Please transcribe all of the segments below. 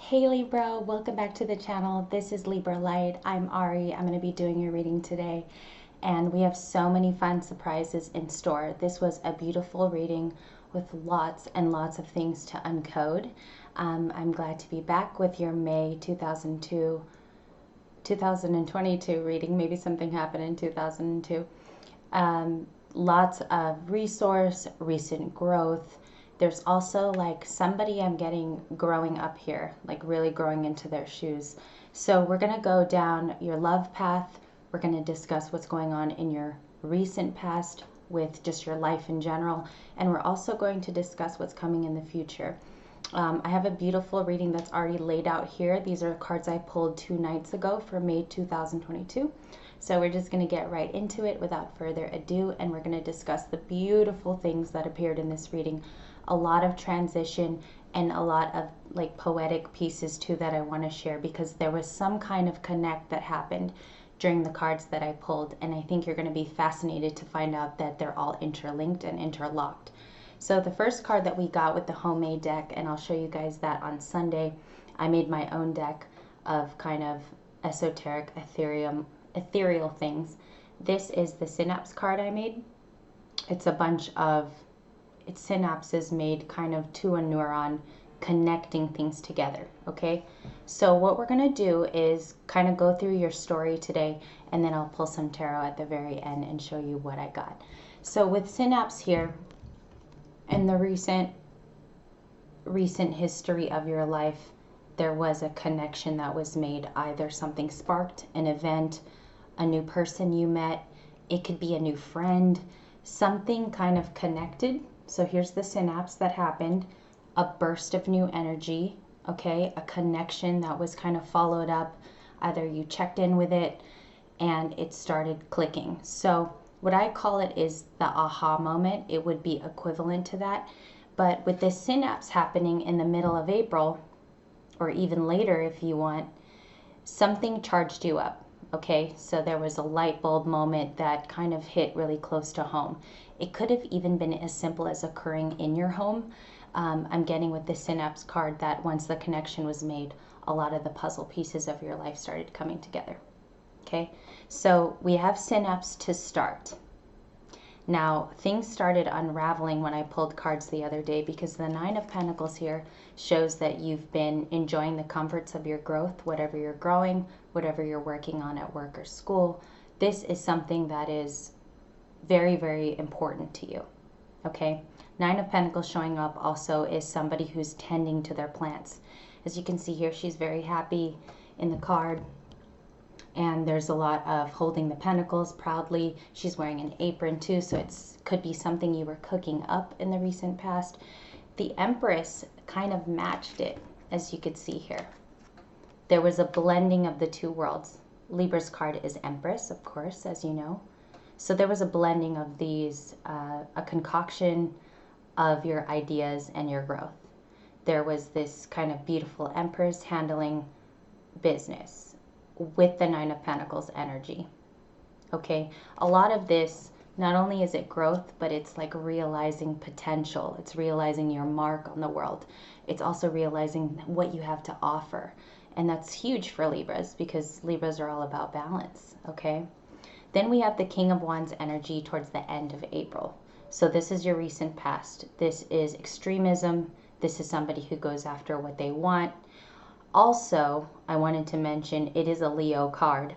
Hey Libra, welcome back to the channel. This is Libra Light. I'm Ari. I'm going to be doing your reading today, and we have so many fun surprises in store. This was a beautiful reading with lots and lots of things to uncode. I'm glad to be back with your May 2022 reading. Maybe something happened in 2002. Lots of resource, recent growth. There's also like somebody I'm getting growing up here, like really growing into their shoes. So we're going to go down your love path. We're going to discuss what's going on in your recent past with just your life in general. And we're also going to discuss what's coming in the future. I have a beautiful reading that's already laid out here. These are cards I pulled 2 nights ago for May 2022. So we're just going to get right into it without further ado, and we're going to discuss the beautiful things that appeared in this reading. A lot of transition and a lot of like poetic pieces too that I want to share, because there was some kind of connect that happened during the cards that I pulled, and I think you're going to be fascinated to find out that they're all interlinked and interlocked. So the first card that we got with the homemade deck, and I'll show you guys that on Sunday, I made my own deck of kind of esoteric ethereal things. This is the synapse card I made. It's a bunch of synapses made kind of to a neuron, connecting things together. Okay, so what we're going to do is kind of go through your story today, and then I'll pull some tarot at the very end and show you what I got. So with synapse here, in the recent history of your life, there was a connection that was made. Either something sparked, an event, a new person you met, it could be a new friend, something kind of connected. So here's the synapse that happened, a burst of new energy, okay, a connection that was kind of followed up. Either you checked in with it and it started clicking. So what I call it is the aha moment. It would be equivalent to that. But with this synapse happening in the middle of April, or even later if you want, something charged you up. Okay, so there was a light bulb moment that kind of hit really close to home. It could have even been as simple as occurring in your home. I'm getting with the synapse card that once the connection was made, a lot of the puzzle pieces of your life started coming together. Okay, so we have synapse to start. Now, things started unraveling when I pulled cards the other day, because the 9 of Pentacles here shows that you've been enjoying the comforts of your growth, whatever you're growing, whatever you're working on at work or school. This is something that is very, very important to you. Okay, 9 of Pentacles showing up also is somebody who's tending to their plants. As you can see here, she's very happy in the card. And there's a lot of holding the pentacles proudly. She's wearing an apron too, so it could be something you were cooking up in the recent past. The Empress kind of matched it, as you could see here. There was a blending of the two worlds. Libra's card is Empress, of course, as you know. So there was a blending of these, a concoction of your ideas and your growth. There was this kind of beautiful Empress handling business with the 9 of Pentacles energy. Okay, a lot of this, not only is it growth, but it's like realizing potential. It's realizing your mark on the world. It's also realizing what you have to offer. And that's huge for Libras, because Libras are all about balance. Okay, then we have the King of Wands energy towards the end of April. So this is your recent past. This is extremism. This is somebody who goes after what they want. Also, I wanted to mention it is a Leo card,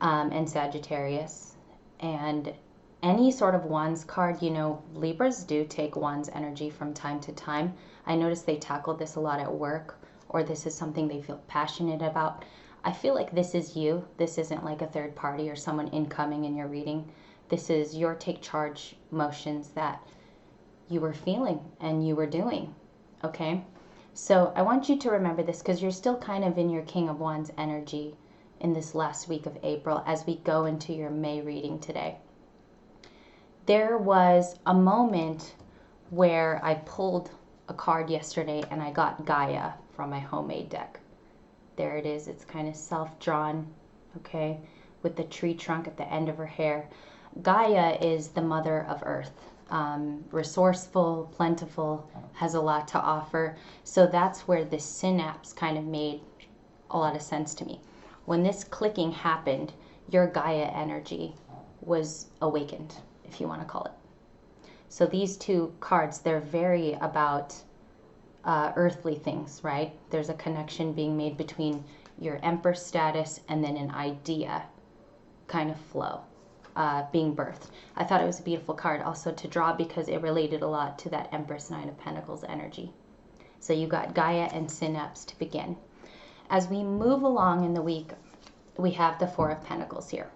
and Sagittarius, and any sort of Wands card, you know, Libras do take Wands energy from time to time. I noticed they tackled this a lot at work, or this is something they feel passionate about. I feel like this is you. This isn't like a third party or someone incoming in your reading. This is your take charge motions that you were feeling and you were doing, okay? So I want you to remember this, because you're still kind of in your King of Wands energy in this last week of April as we go into your May reading today. There was a moment where I pulled a card yesterday and I got Gaia from my homemade deck. There it is. It's kind of self-drawn, okay, with the tree trunk at the end of her hair. Gaia is the mother of Earth, resourceful, plentiful, has a lot to offer. So that's where the synapse kind of made a lot of sense to me. When this clicking happened, your Gaia energy was awakened, if you want to call it. So these two cards, they're very about earthly things, right? There's a connection being made between your Empress status and then an idea kind of flow being birthed. I thought it was a beautiful card also to draw because it related a lot to that Empress Nine of Pentacles energy. So you got Gaia and synapse to begin. As we move along in the week, we have the Four of Pentacles here.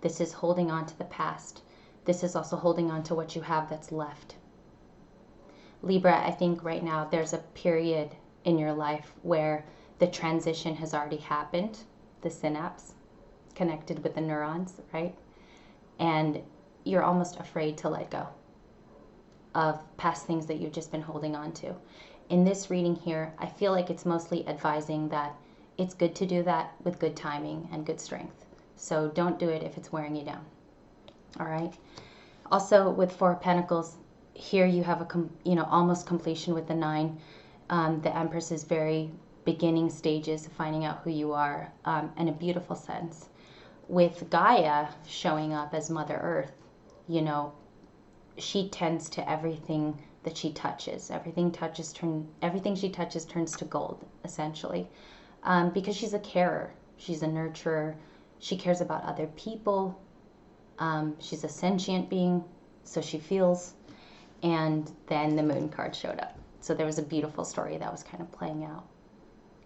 This is holding on to the past. This is also holding on to what you have that's left. Libra, I think right now there's a period in your life where the transition has already happened, the synapse connected with the neurons, right? And you're almost afraid to let go of past things that you've just been holding on to. In this reading here, I feel like it's mostly advising that it's good to do that with good timing and good strength. So don't do it if it's wearing you down. All right. Also with Four of Pentacles, here you have a almost completion with the Nine. The Empress is very beginning stages of finding out who you are, in a beautiful sense. With Gaia showing up as Mother Earth, she tends to everything that she touches. Everything she touches turns to gold, essentially, because she's a carer, she's a nurturer, she cares about other people. She's a sentient being, so she feels. And then the Moon card showed up. So there was a beautiful story that was kind of playing out.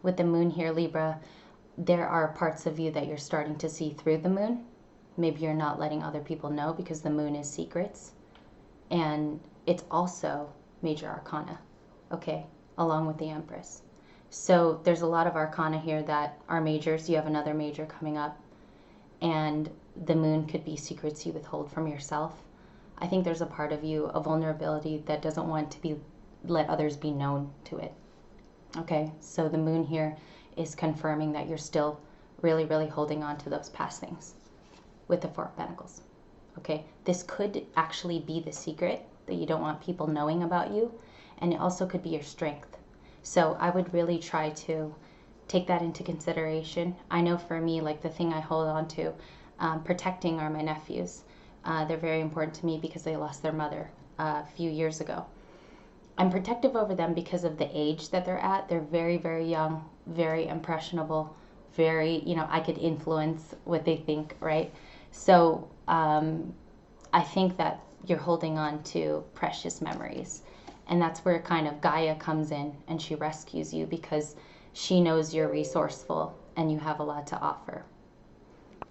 With the Moon here, Libra, there are parts of you that you're starting to see through the Moon. Maybe you're not letting other people know because the Moon is secrets. And it's also major arcana, okay, along with the Empress. So there's a lot of arcana here that are majors. You have another major coming up. And the Moon could be secrets you withhold from yourself. I think there's a part of you, a vulnerability that doesn't want to let others be known to it. Okay, so the Moon here is confirming that you're still really, really holding on to those past things with the Four of Pentacles. Okay, this could actually be the secret that you don't want people knowing about you, and it also could be your strength. So I would really try to take that into consideration. I know for me, like the thing I hold on to, protecting are my nephews. They're very important to me because they lost their mother a few years ago. I'm protective over them because of the age that they're at. They're very, very young, very impressionable, very, I could influence what they think, right? So I think that you're holding on to precious memories. And that's where kind of Gaia comes in and she rescues you because she knows you're resourceful and you have a lot to offer.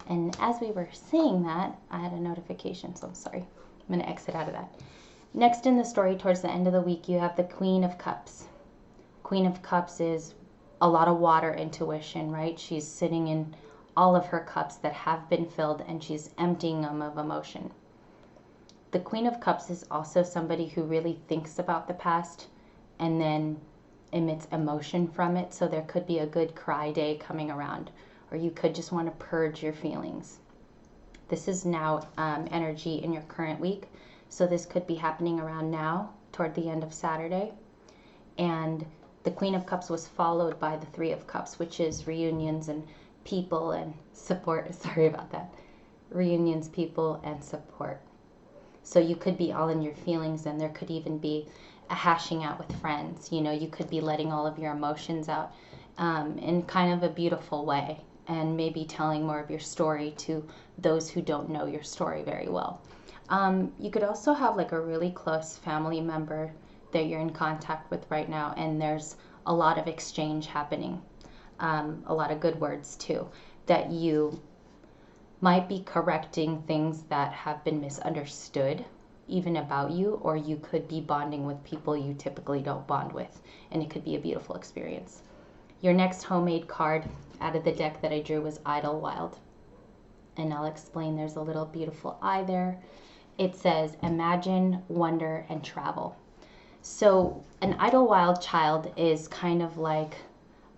And as we were saying that, I had a notification, so I'm sorry. I'm going to exit out of that. Next in the story, towards the end of the week, you have the Queen of Cups. Queen of Cups is a lot of water intuition, right? She's sitting in all of her cups that have been filled and she's emptying them of emotion. The Queen of Cups is also somebody who really thinks about the past and then emits emotion from it. So there could be a good cry day coming around, or you could just want to purge your feelings. This is now energy in your current week. So this could be happening around now, toward the end of Saturday. And the Queen of Cups was followed by the Three of Cups, which is reunions and people and support. Sorry about that. Reunions, people, and support. So you could be all in your feelings, and there could even be a hashing out with friends. You could be letting all of your emotions out in kind of a beautiful way, and maybe telling more of your story to those who don't know your story very well. You could also have like a really close family member that you're in contact with right now, and there's a lot of exchange happening, a lot of good words too, that you might be correcting things that have been misunderstood even about you, or you could be bonding with people you typically don't bond with, and it could be a beautiful experience. Your next homemade card out of the deck that I drew was Idlewild, and I'll explain. There's a little beautiful eye there. It says imagine, wonder, and travel. So an Idlewild child is kind of like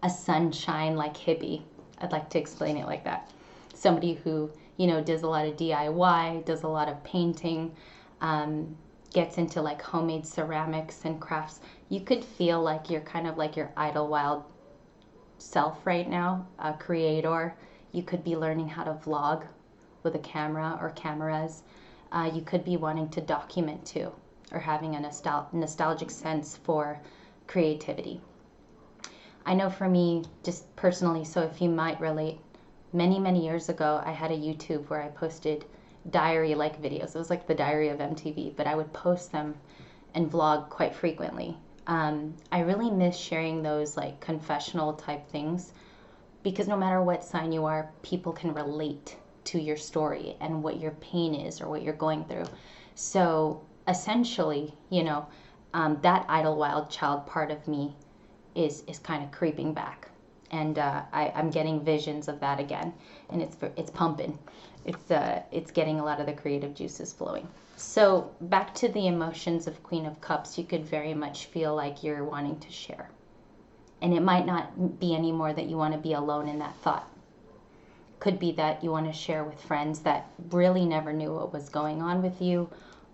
a sunshine like hippie. I'd like to explain it like that. Somebody who, does a lot of DIY, does a lot of painting, gets into like homemade ceramics and crafts, you could feel like you're kind of like your idle wild self right now, a creator. You could be learning how to vlog with a camera or cameras. You could be wanting to document too, or having a nostalgic sense for creativity. I know for me, just personally, so if you might relate, many years ago, I had a YouTube where I posted diary-like videos. It was like the Diary of MTV, but I would post them and vlog quite frequently. I really miss sharing those like confessional type things, because no matter what sign you are, people can relate to your story and what your pain is or what you're going through. So essentially, that idle wild child part of me is kind of creeping back, and I'm getting visions of that again, and it's pumping. It's getting a lot of the creative juices flowing. So back to the emotions of Queen of Cups, you could very much feel like you're wanting to share. And it might not be anymore that you want to be alone in that thought. Could be that you want to share with friends that really never knew what was going on with you,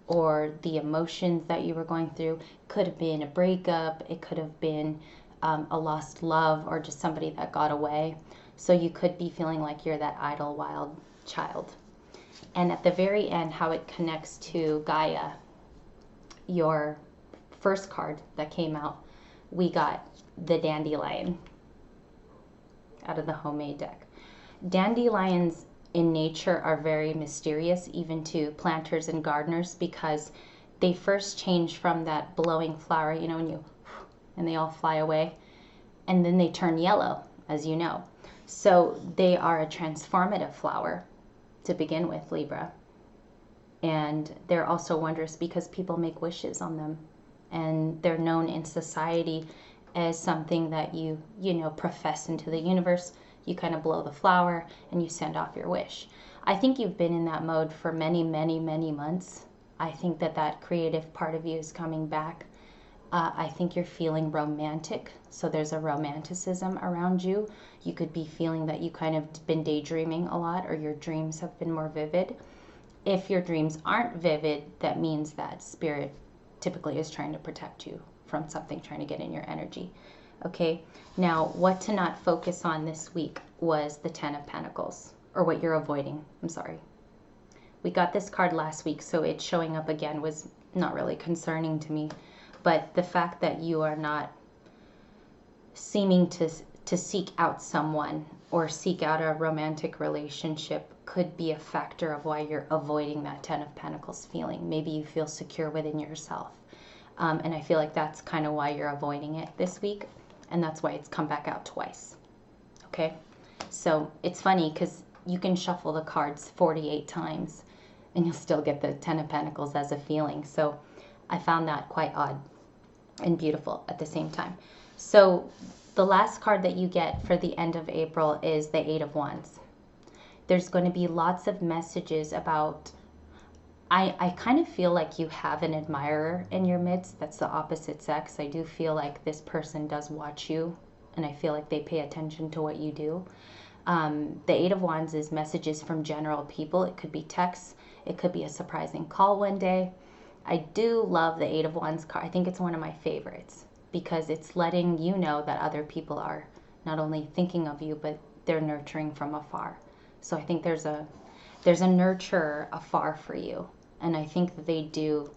or the emotions that you were going through. Could have been a breakup, it could have been a lost love, or just somebody that got away. So you could be feeling like you're that idle wild child. And at the very end, how it connects to Gaia, your first card that came out, we got the dandelion out of the homemade deck. Dandelions in nature are very mysterious, even to planters and gardeners, because they first change from that blowing flower, and they all fly away, and then they turn yellow, as you know. So they are a transformative flower to begin with, Libra. And they're also wondrous because people make wishes on them, and they're known in society as something that you profess into the universe. You kind of blow the flower and you send off your wish. I think you've been in that mode for many months. I think that creative part of you is coming back. I think you're feeling romantic, so there's a romanticism around you. You could be feeling that you kind of been daydreaming a lot, or your dreams have been more vivid. If your dreams aren't vivid, that means that spirit typically is trying to protect you from something trying to get in your energy. Okay, now what to not focus on this week was the Ten of Pentacles, or what you're avoiding. I'm sorry. We got this card last week, so it showing up again was not really concerning to me. But the fact that you are not seeming to seek out someone or seek out a romantic relationship could be a factor of why you're avoiding that Ten of Pentacles feeling. Maybe you feel secure within yourself. And I feel like that's kind of why you're avoiding it this week. And that's why it's come back out twice. Okay? So it's funny because you can shuffle the cards 48 times and you'll still get the Ten of Pentacles as a feeling. So I found that quite odd and beautiful at the same time. So the last card that you get for the end of April is the Eight of Wands. There's going to be lots of messages about, I kind of feel like you have an admirer in your midst that's the opposite sex. I do feel like this person does watch you, and I feel like they pay attention to what you do. The Eight of Wands is messages from general people. It could be texts. It could be a surprising call one day. I do love the Eight of Wands card. I think it's one of my favorites because it's letting you know that other people are not only thinking of you, but they're nurturing from afar. So I think there's a nurturer afar for you. And I think that they do,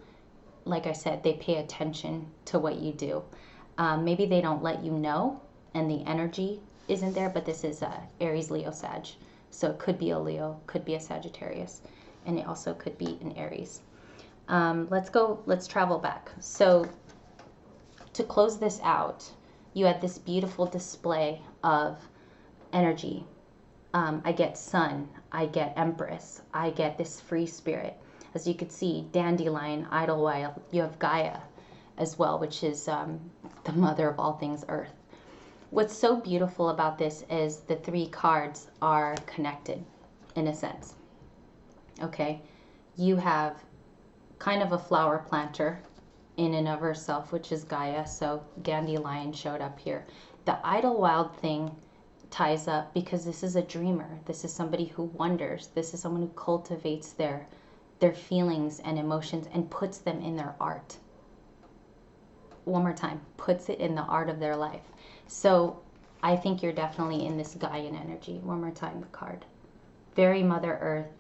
like I said, they pay attention to what you do. Maybe they don't let you know and the energy isn't there, but this is Aries, Leo, Sag. So it could be a Leo, could be a Sagittarius, and it also could be an Aries. Let's travel back. So to close this out, you had this beautiful display of energy. I get Sun, I get Empress, I get this free spirit. As you could see, Dandelion, Idlewild, you have Gaia as well, which is the mother of all things Earth. What's so beautiful about this is the three cards are connected in a sense. Okay, you have kind of a flower planter in and of herself, which is Gaia, so Dandelion showed up here. The Idlewild thing ties up because this is a dreamer. This is somebody who wonders. This is someone who cultivates their their feelings and emotions and puts them in their art. One more time, puts it in the art of their life. So I think you're definitely in this Gaian energy. One more time, the card. Very Mother Earth,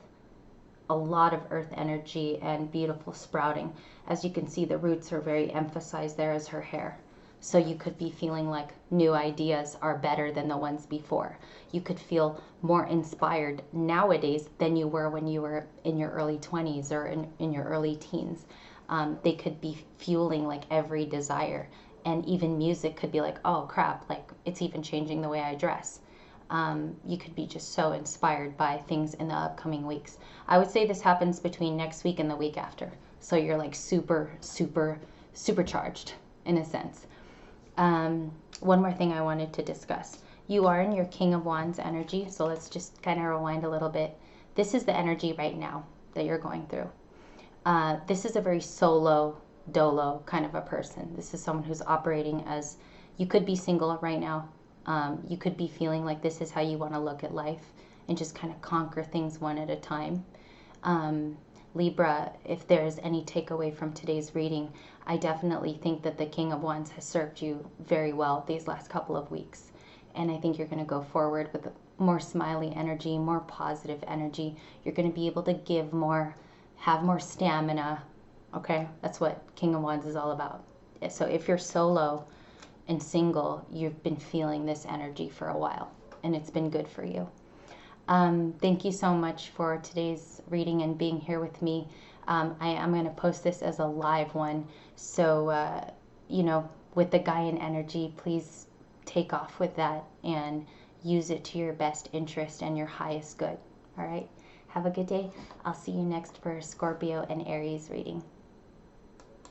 a lot of earth energy and beautiful sprouting. As you can see, the roots are very emphasized there as her hair. So you could be feeling like new ideas are better than the ones before. You could feel more inspired nowadays than you were when you were in your early 20s or in your early teens. They could be fueling like every desire. And even music could be like, oh crap, like it's even changing the way I dress. You could be just so inspired by things in the upcoming weeks. I would say this happens between next week and the week after. So you're like supercharged in a sense. One more thing I wanted to discuss. You are in your King of Wands energy, so let's just kind of rewind a little bit. This is the energy right now that you're going through. This is a very solo, dolo kind of a person. This is someone who's operating as, you could be single right now. You could be feeling like this is how you want to look at life and just kind of conquer things one at a time. Libra, if there's any takeaway from today's reading, I definitely think that the King of Wands has served you very well these last couple of weeks. And I think you're going to go forward with more smiley energy, more positive energy. You're going to be able to give more, have more stamina. Okay, that's what King of Wands is all about. So if you're solo and single, you've been feeling this energy for a while, and it's been good for you. Thank you so much for today's reading and being here with me. I am going to post this as a live one, so you know, with the Gaian energy, please take off with that and use it to your best interest and your highest good. All right, have a good day. I'll see you next for Scorpio and Aries reading.